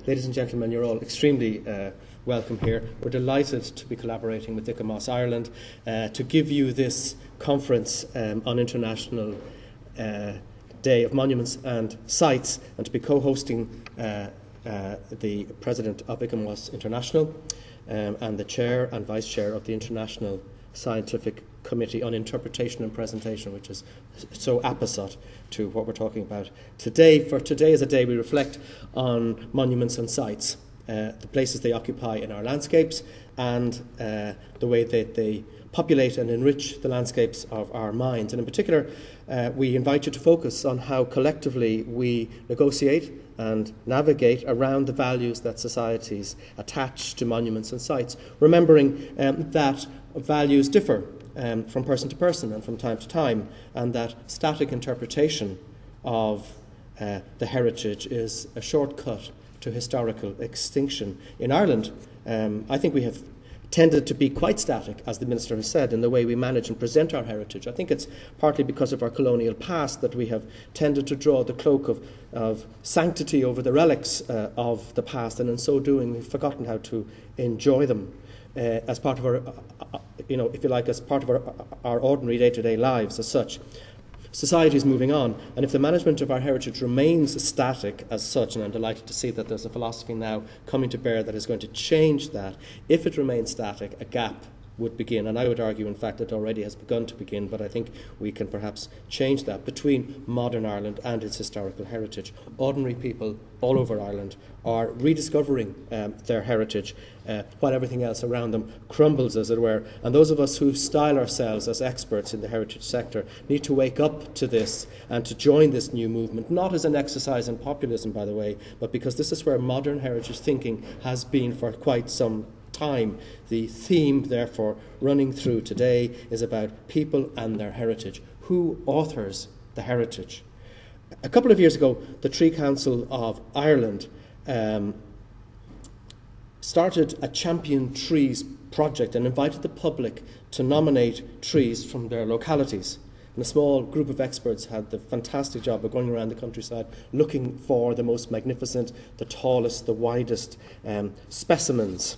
Ladies and gentlemen, you're all extremely welcome here. We're delighted to be collaborating with ICOMOS Ireland to give you this conference on International Day of Monuments and Sites, and to be co-hosting the President of ICOMOS International and the Chair and Vice Chair of the International Scientific Committee on Interpretation and Presentation, which is so apposite to what we're talking about today. For today is a day we reflect on monuments and sites, the places they occupy in our landscapes, and the way that they populate and enrich the landscapes of our minds. And in particular, we invite you to focus on how collectively we negotiate and navigate around the values that societies attach to monuments and sites, remembering that values differ from person to person and from time to time, and that static interpretation of the heritage is a shortcut to historical extinction. In Ireland, I think we have tended to be quite static, as the Minister has said, in the way we manage and present our heritage. I think it's partly because of our colonial past that we have tended to draw the cloak of sanctity over the relics of the past, and in so doing we've forgotten how to enjoy them as part of our, if you like, as part of our ordinary day-to-day lives as such. Society is moving on, and if the management of our heritage remains static as such, and I'm delighted to see that there's a philosophy now coming to bear that is going to change that, if it remains static, a gap would begin, and I would argue in fact it already has begun to begin, but I think we can perhaps change that, between modern Ireland and its historical heritage. Ordinary people all over Ireland are rediscovering their heritage while everything else around them crumbles, as it were, and those of us who style ourselves as experts in the heritage sector need to wake up to this and to join this new movement, not as an exercise in populism, by the way, but because this is where modern heritage thinking has been for quite some time. The theme, therefore, running through today is about people and their heritage. Who authors the heritage? A couple of years ago, the Tree Council of Ireland started a Champion Trees project and invited the public to nominate trees from their localities. And a small group of experts had the fantastic job of going around the countryside looking for the most magnificent, the tallest, the widest specimens.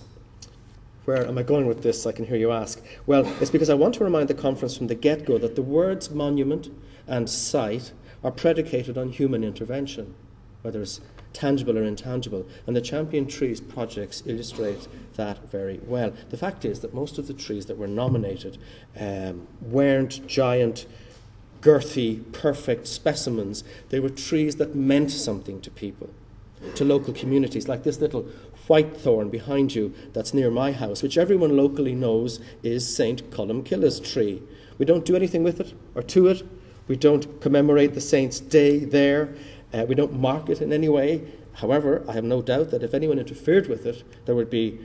Where am I going with this, I can hear you ask? Well, it's because I want to remind the conference from the get-go that the words monument and site are predicated on human intervention, whether it's tangible or intangible, and the Champion Trees projects illustrate that very well. The fact is that most of the trees that were nominated weren't giant, girthy, perfect specimens. They were trees that meant something to people, to local communities, like this little whitethorn behind you that's near my house, which everyone locally knows is St. Columcilla's tree. We don't do anything with it or to it. We don't commemorate the saint's day there. We don't mark it in any way. However, I have no doubt that if anyone interfered with it, there would be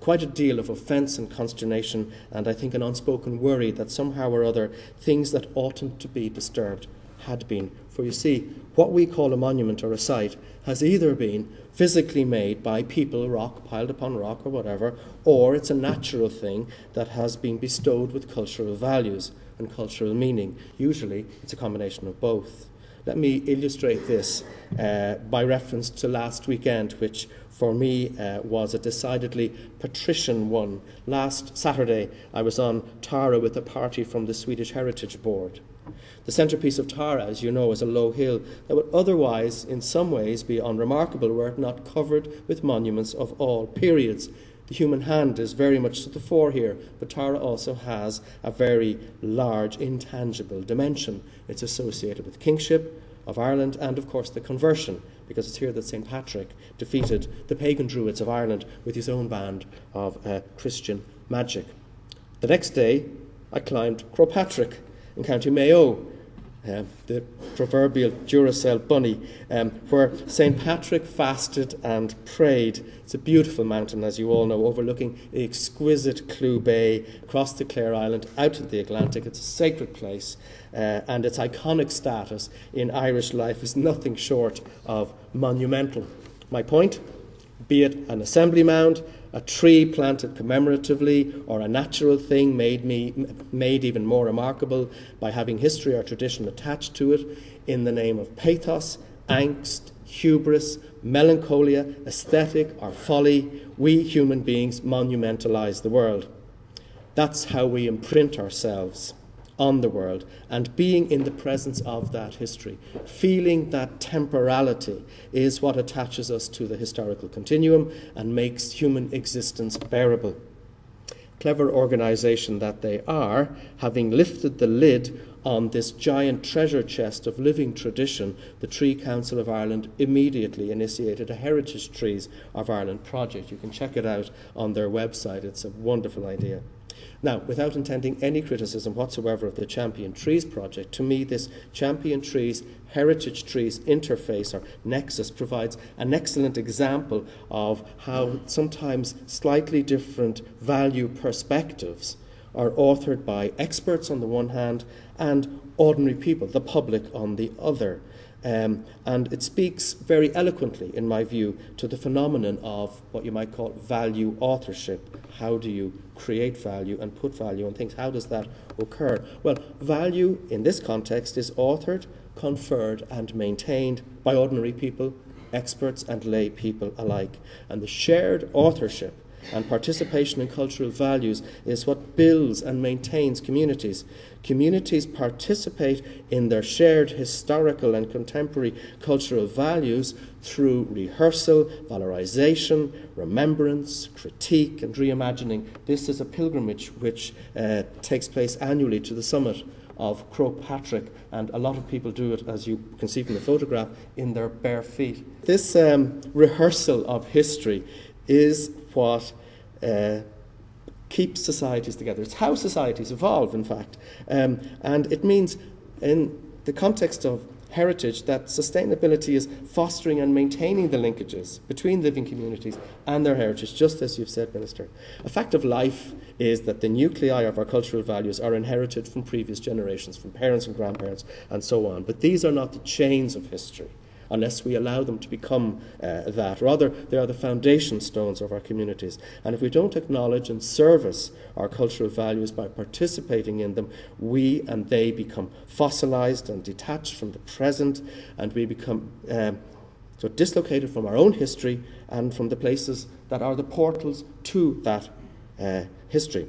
quite a deal of offence and consternation, and I think an unspoken worry that somehow or other things that oughtn't to be disturbed had been. For you see, what we call a monument or a site has either been physically made by people, rock piled upon rock or whatever, or it's a natural thing that has been bestowed with cultural values and cultural meaning. Usually it's a combination of both. Let me illustrate this by reference to last weekend, which for me was a decidedly patrician one. Last Saturday I was on Tara with a party from the Swedish Heritage Board. The centrepiece of Tara, as you know, is a low hill that would otherwise in some ways be unremarkable were it not covered with monuments of all periods. The human hand is very much to the fore here, but Tara also has a very large intangible dimension. It's associated with kingship of Ireland and, of course, the conversion, because it's here that St. Patrick defeated the pagan druids of Ireland with his own band of Christian magic. The next day, I climbed Crowpatrick in County Mayo, the proverbial Duracell bunny, where St. Patrick fasted and prayed. It's a beautiful mountain, as you all know, overlooking the exquisite Clew Bay, across the Clare Island, out to the Atlantic. It's a sacred place, and its iconic status in Irish life is nothing short of monumental. My point? Be it an assembly mound, a tree planted commemoratively, or a natural thing made even more remarkable by having history or tradition attached to it in the name of pathos angst, hubris, melancholia, aesthetic, or folly, we human beings monumentalize the world. That's how we imprint ourselves on the world, and being in the presence of that history, feeling that temporality, is what attaches us to the historical continuum and makes human existence bearable. Clever organisation that they are, having lifted the lid on this giant treasure chest of living tradition, the Tree Council of Ireland immediately initiated a Heritage Trees of Ireland project. You can check it out on their website. It's a wonderful idea. Now, without intending any criticism whatsoever of the Champion Trees project, to me this Champion Trees, Heritage Trees interface or nexus provides an excellent example of how sometimes slightly different value perspectives are authored by experts on the one hand and ordinary people, the public, on the other. And it speaks very eloquently, in my view, to the phenomenon of what you might call value authorship. How do you create value and put value on things? How does that occur? Well, value in this context is authored, conferred, and maintained by ordinary people, experts, and lay people alike. And the shared authorship and participation in cultural values is what builds and maintains communities. Communities participate in their shared historical and contemporary cultural values through rehearsal, valorization, remembrance, critique, and reimagining. This is a pilgrimage which takes place annually to the summit of Croagh Patrick, and a lot of people do it, as you can see from the photograph, in their bare feet. This rehearsal of history is what keeps societies together. It's how societies evolve, in fact. And it means, in the context of heritage, that sustainability is fostering and maintaining the linkages between living communities and their heritage, just as you've said, Minister. A fact of life is that the nuclei of our cultural values are inherited from previous generations, from parents and grandparents, and so on. But these are not the chains of history, unless we allow them to become that. Rather, they are the foundation stones of our communities. And if we don't acknowledge and service our cultural values by participating in them, we and they become fossilized and detached from the present, and we become so dislocated from our own history and from the places that are the portals to that history.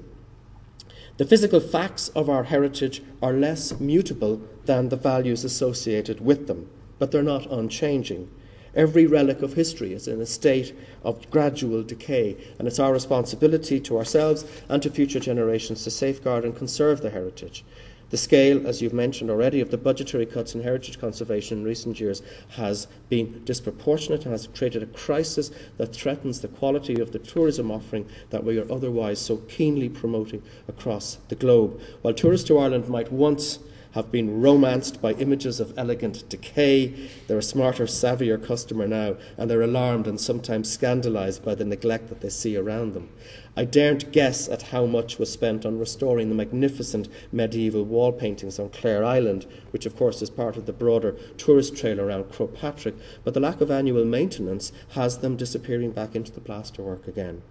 The physical facts of our heritage are less mutable than the values associated with them, but they're not unchanging. Every relic of history is in a state of gradual decay, and it's our responsibility to ourselves and to future generations to safeguard and conserve the heritage. The scale, as you've mentioned already, of the budgetary cuts in heritage conservation in recent years has been disproportionate and has created a crisis that threatens the quality of the tourism offering that we are otherwise so keenly promoting across the globe. While tourists to Ireland might once have been romanced by images of elegant decay, they're a smarter, savvier customer now, and they're alarmed and sometimes scandalised by the neglect that they see around them. I daren't guess at how much was spent on restoring the magnificent medieval wall paintings on Clare Island, which of course is part of the broader tourist trail around Croagh Patrick, but the lack of annual maintenance has them disappearing back into the plasterwork again.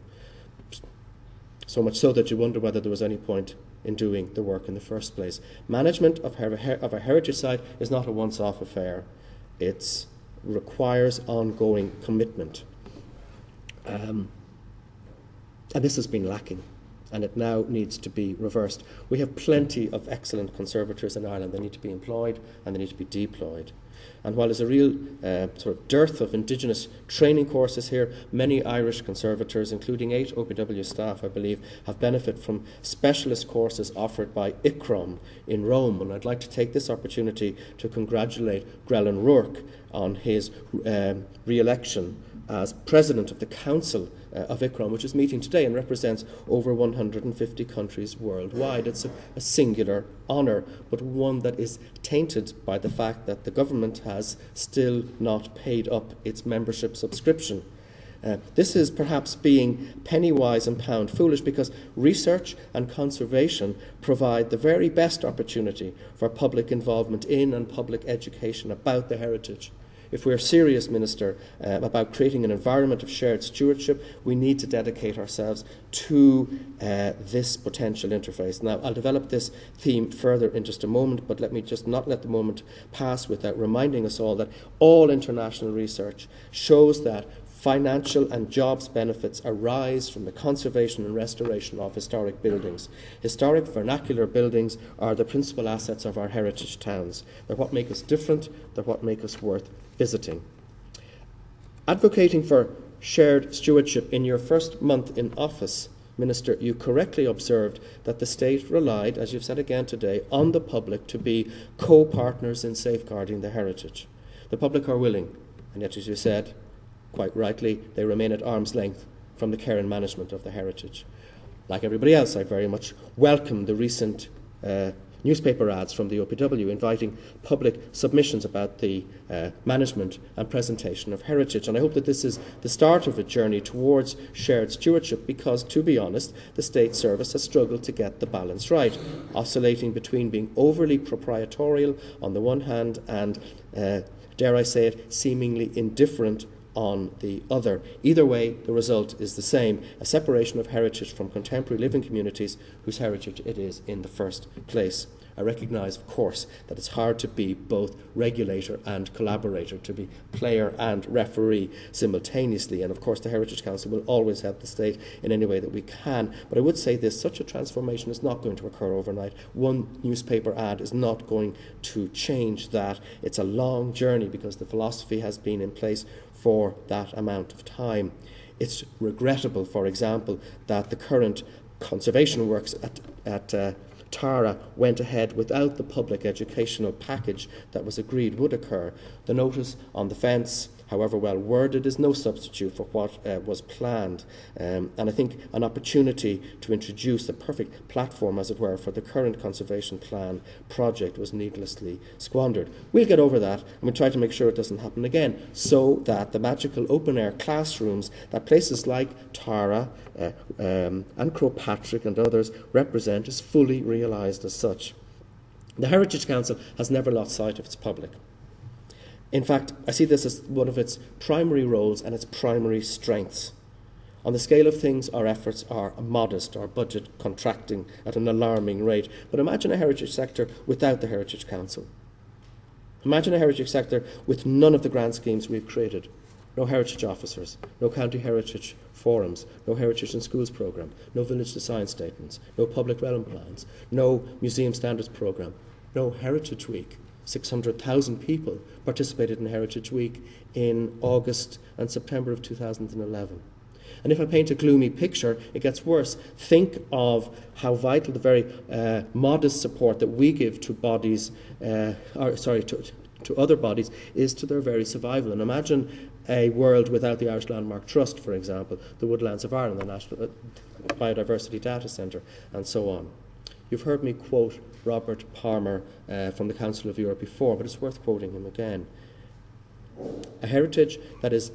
So much so that you wonder whether there was any point in doing the work in the first place. Management of a heritage site is not a once-off affair. It requires ongoing commitment. And this has been lacking, and it now needs to be reversed. We have plenty of excellent conservators in Ireland. They need to be employed and they need to be deployed. And while there's a real sort of dearth of Indigenous training courses here, many Irish conservators, including 8 OPW staff, I believe, have benefited from specialist courses offered by ICROM in Rome. And I'd like to take this opportunity to congratulate Grellan Rourke on his re-election as President of the Council of ICROM, which is meeting today and represents over 150 countries worldwide. It's a singular honour, but one that is tainted by the fact that the government has still not paid up its membership subscription. This is perhaps being penny wise and pound foolish, because research and conservation provide the very best opportunity for public involvement in and public education about the heritage. If we're serious, Minister, about creating an environment of shared stewardship, we need to dedicate ourselves to this potential interface. Now, I'll develop this theme further in just a moment, but let me just not let the moment pass without reminding us all that all international research shows that financial and jobs benefits arise from the conservation and restoration of historic buildings. Historic vernacular buildings are the principal assets of our heritage towns. They're what make us different, they're what make us worth visiting. Advocating for shared stewardship in your first month in office, Minister, you correctly observed that the state relied, as you've said again today, on the public to be co-partners in safeguarding the heritage. The public are willing, and yet, as you said, quite rightly, they remain at arm's length from the care and management of the heritage. Like everybody else, I very much welcome the recent newspaper ads from the OPW inviting public submissions about the management and presentation of heritage. And I hope that this is the start of a journey towards shared stewardship because, to be honest, the state service has struggled to get the balance right, oscillating between being overly proprietorial on the one hand and, dare I say it, seemingly indifferent on the other. Either way, the result is the same, a separation of heritage from contemporary living communities whose heritage it is in the first place. I recognise, of course, that it's hard to be both regulator and collaborator, to be player and referee simultaneously, and of course the Heritage Council will always help the state in any way that we can. But I would say this, such a transformation is not going to occur overnight. One newspaper ad is not going to change that. It's a long journey because the philosophy has been in place for that amount of time. It's regrettable, for example, that the current conservation works at Tara went ahead without the public educational package that was agreed would occur. The notice on the fence, however well worded, is no substitute for what was planned. And I think an opportunity to introduce the perfect platform, as it were, for the current conservation plan project was needlessly squandered. We'll get over that, and we'll try to make sure it doesn't happen again, so that the magical open-air classrooms that places like Tara and Crowpatrick and others represent is fully realised as such. The Heritage Council has never lost sight of its public. In fact, I see this as one of its primary roles and its primary strengths. On the scale of things, our efforts are modest, our budget contracting at an alarming rate. But imagine a heritage sector without the Heritage Council. Imagine a heritage sector with none of the grand schemes we've created. No heritage officers, no county heritage forums, no heritage in schools programme, no village design statements, no public realm plans, no museum standards programme, no Heritage Week. 600,000 people participated in Heritage Week in August and September of 2011. And if I paint a gloomy picture, it gets worse. Think of how vital the very modest support that we give to bodies, to other bodies, is to their very survival. And imagine a world without the Irish Landmark Trust, for example, the Woodlands of Ireland, the National Biodiversity Data Centre, and so on. You've heard me quote Robert Palmer from the Council of Europe before, but it's worth quoting him again. A heritage that is,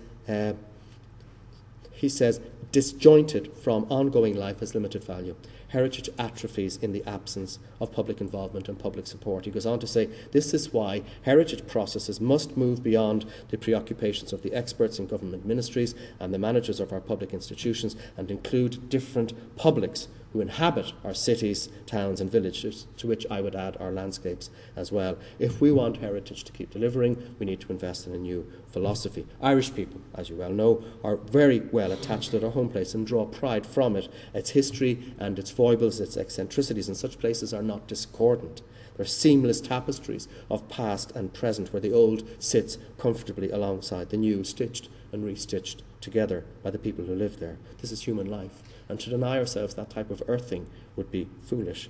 he says, disjointed from ongoing life has limited value. Heritage atrophies in the absence of public involvement and public support. He goes on to say, this is why heritage processes must move beyond the preoccupations of the experts in government ministries and the managers of our public institutions and include different publics who inhabit our cities, towns and villages, to which I would add our landscapes as well. If we want heritage to keep delivering, we need to invest in a new philosophy. Irish people, as you well know, are very well attached to their home place and draw pride from it. Its history and its foibles, its eccentricities in such places are not discordant. They're seamless tapestries of past and present where the old sits comfortably alongside the new, stitched and restitched together by the people who live there. This is human life, and to deny ourselves that type of earthing would be foolish.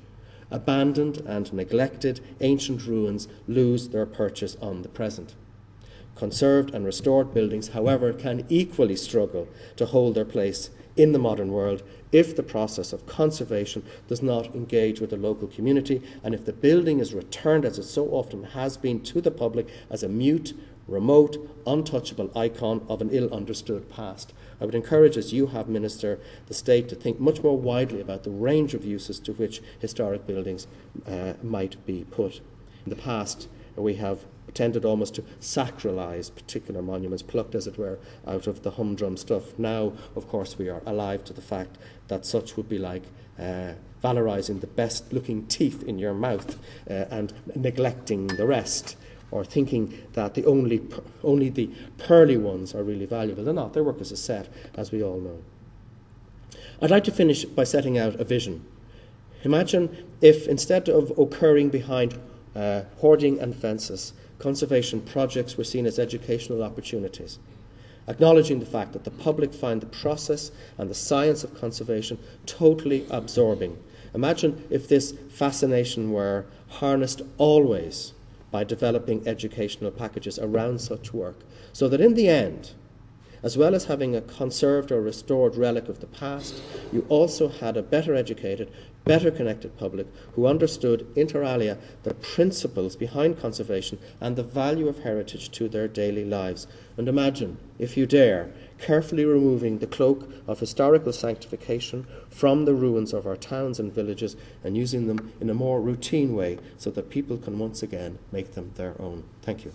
Abandoned and neglected ancient ruins lose their purchase on the present. Conserved and restored buildings, however, can equally struggle to hold their place in the modern world if the process of conservation does not engage with the local community and if the building is returned, as it so often has been, to the public as a mute, remote, untouchable icon of an ill-understood past. I would encourage, as you have, Minister, the state to think much more widely about the range of uses to which historic buildings might be put. In the past, we have tended almost to sacralise particular monuments, plucked, as it were, out of the humdrum stuff. Now, of course, we are alive to the fact that such would be like valorising the best-looking teeth in your mouth and neglecting the rest, or thinking that only the pearly ones are really valuable. They're not. Their work is a set, as we all know. I'd like to finish by setting out a vision. Imagine if, instead of occurring behind hoarding and fences, conservation projects were seen as educational opportunities, acknowledging the fact that the public find the process and the science of conservation totally absorbing. Imagine if this fascination were harnessed always by developing educational packages around such work, so that in the end, as well as having a conserved or restored relic of the past, you also had a better educated, better connected public who understood, inter alia, the principles behind conservation and the value of heritage to their daily lives. And imagine, if you dare, carefully removing the cloak of historical sanctification from the ruins of our towns and villages and using them in a more routine way so that people can once again make them their own. Thank you.